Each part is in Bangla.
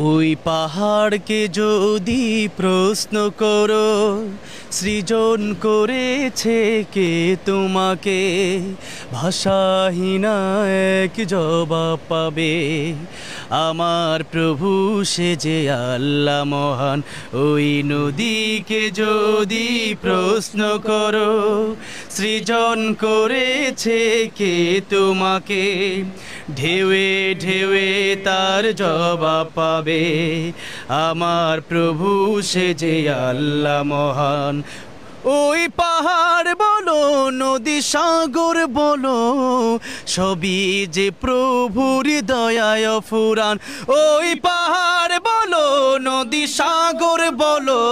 ওই পাহাড়কে যদি প্রশ্ন করো, সৃজন করেছে কে তোমাকে, ভাষাহীনা এক জবাব পাবে, আমার প্রভু সে যে আল্লাহ মহান। ওই নদীকে যদি প্রশ্ন করো, সৃজন করেছে কে তোমাকে, ঢেউে ঢেউে তার জবাব পাবে, আমার প্রভু সে যে আল্লাহ মহান। ওই পাহাড় বলো নদী সাগর বলো, সবই যে প্রভুর দয়ায় ফুরান। ওই পাহাড় বলো নদী সাগর বলো,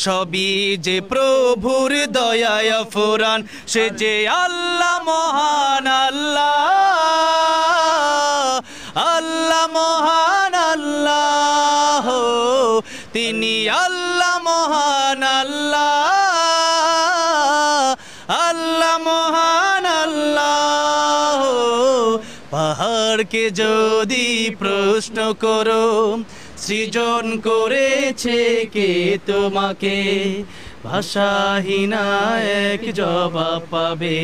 সবই যে প্রভুর দয়ায় ফুরান। সে যে আল্লাহ মহান, আল্লাহ আল্লাহ মহান আল্লাহ, তিনি আল্লাহ মহান আল্লাহ, আল্লাহ মহান আল্লাহ। পাহাড়কে যদি প্রশ্ন করো, সৃজন করেছে কে তোমাকে, ভাষাহীনা এক জবাব পাবে,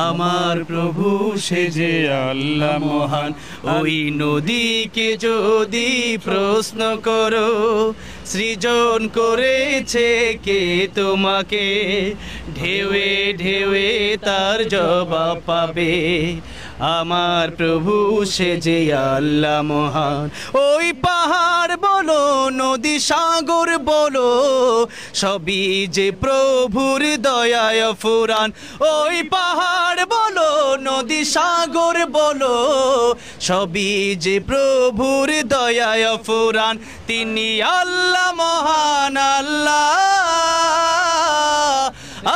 আমার প্রভু সে যে আল্লাহ মহান। ওই নদীকে যদি প্রশ্ন করো, সৃজন করেছে কে তোমাকে, ঢেউে ঢেউে তার জবাব পাবে, আমার প্রভু সে যে আল্লাহ মহান। ওই পাহাড় বলো নদী সাগর বলো, সবই যে প্রভুর দয়ায় ফুরান। ওই পাহাড় বলো নদী সাগর বলো, সবই যে প্রভুর দয়ায় ফুরান। তিনি আল্লাহ মহান আল্লাহ,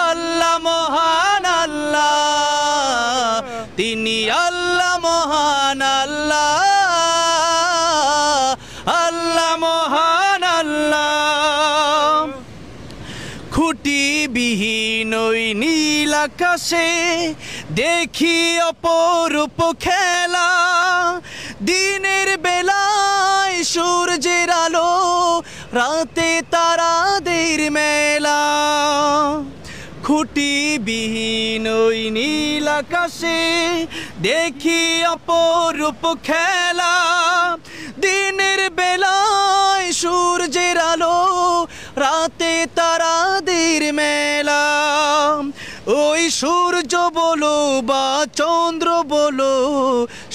আল্লাহ মহান আল্লাহ, তিনি আল্লাহ মহান আল্লাহ, আল্লাহ মহান আল্লাহ। খুঁটিবিহীন ওই নীল আকাশে দেখি অপরূপ খেলা, দিনের বেলায় সূর্যের আলো, রাতে তারাদের মেলা। খুঁটিবিহীন ওই নীল আকাশে দেখি অপরূপ খেলা, দিনের বেলায় সূর্যের আলো, রাতে তারাদের মেলা। ওই সূর্য বলো বা চন্দ্র বলো,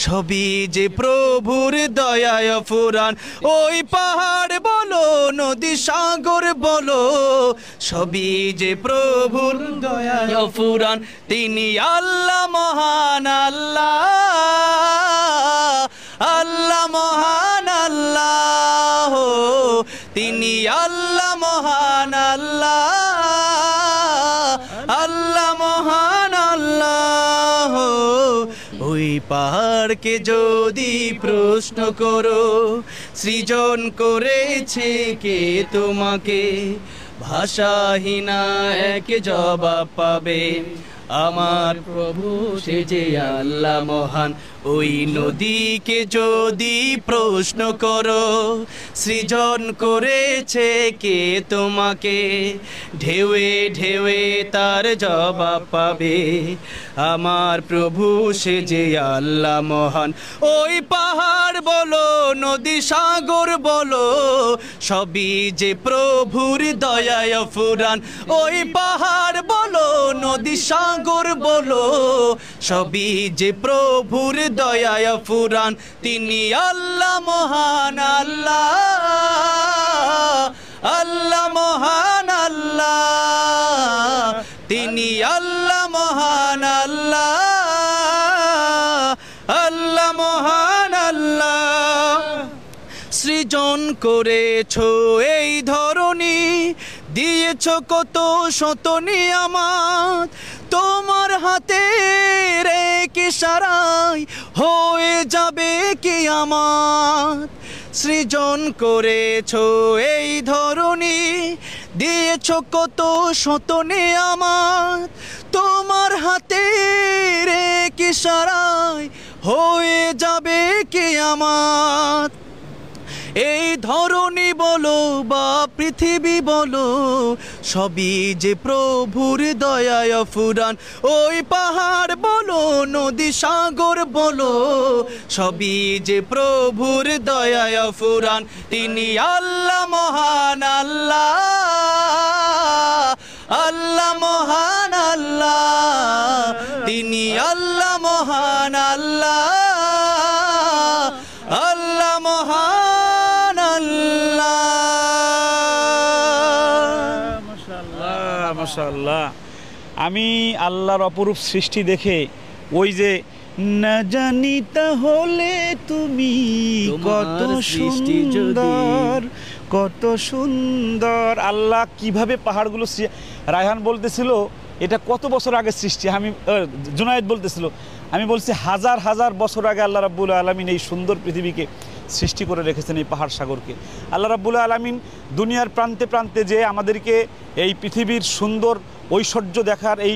সবই যে প্রভুর দয়ায় ফুরান। ওই পাহাড় বলো নদী সাগর বলো, সবই যে প্রভুর দয়ায় ফুরান। তিনি আল্লাহ মহান আল্লাহ, আল্লাহ মহান আল্লাহ, তিনি আল্লাহ মহান আল্লাহ, আল্লাহ মহান আল্লাহ। ওই পাহাড়কে যদি প্রশ্ন করো, সৃজন করেছে কে তোমাকে, ভাষাহীনা এক জবাব পাবে, আমার প্রভু সে যে আল্লাহ মহান। ওই নদীকে যদি প্রশ্ন করো, সৃজন করেছে কে তোমাকে, ঢেউে ঢেউে তার জবাব পাবে, আমার প্রভু সে যে আল্লাহ মহান। ওই পাহাড় বলো নদী সাগর বলো, সবই যে প্রভুর দয়ায় ফুরান। ওই পাহাড় বলো নদী সাগর বলো, সবই যে প্রভুর দয়ায় ফুরান। তিনি আল্লাহ মহান আল্লাহ, আল্লাহ মহান আল্লাহ, তিনি আল্লাহ মহান আল্লাহ, আল্লাহ মহান আল্লাহ। সৃজন করেছো এই ধরনী, দিয়েছ কত শত নিয়ামত, তোমার হাতে এক ইশারায় হয়ে যাবে কিয়ামত। সৃজন করেছো এই ধরনী, দিয়েছ কত শত নিয়ামত, তোমার হাতে এক ইশারায় হয়ে যাবে কিয়ামত। এই ধরনী বলো বা পৃথিবী বলো, সবই যে প্রভুর দয়ায় ফুরান। ওই পাহাড় বলো, নদী সাগর বলো, সবই যে প্রভুর দয়ায় ফুরান। তিনি আল্লাহ মহান আল্লাহ, আল্লাহ মহান আল্লাহ, তিনি আল্লাহ মহান আল্লাহ, আল্লাহ মহান আল্লাহ। মাশাআল্লাহ মাশাআল্লাহ। আমি আল্লাহর অপরূপ সৃষ্টি দেখে ওই যে না জানি তাহলে তুমি কত সুন্দর, কত সুন্দর। আল্লাহ কিভাবে পাহাড়গুলো, রায়হান বলতেছিল এটা কত বছর আগে সৃষ্টি, আমি জুনায়েদ বলতেছিল, আমি বলছি হাজার হাজার বছর আগে আল্লাহ রাব্বুল আলামিন এই সুন্দর পৃথিবীকে সৃষ্টি করে রেখেছেন, এই পাহাড় সাগরকে। আল্লাহ রাব্বুল আলামিন দুনিয়ার প্রান্তে প্রান্তে যে আমাদেরকে এই পৃথিবীর সুন্দর ঐশ্বর্য দেখার, এই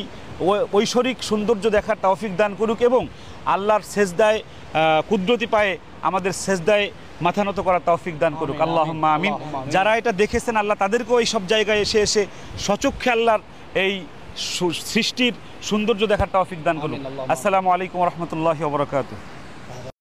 ঐশ্বরিক সৌন্দর্য দেখার তৌফিক দান করুক, এবং আল্লাহর সেজদায় কুদরতি পায়ে আমাদের সেজদায় মাথা নত করার তৌফিক দান করুক, আল্লাহুম্মা আমিন। যারা এটা দেখেছেন আল্লাহ তাদেরকেও এই সব জায়গায় এসে এসে সচক্ষে আল্লাহর এই সৃষ্টির সৌন্দর্য দেখার তৌফিক দান করুক। আসসালামু আলাইকুম ওয়া রাহমাতুল্লাহি ওয়া বারাকাতুহু।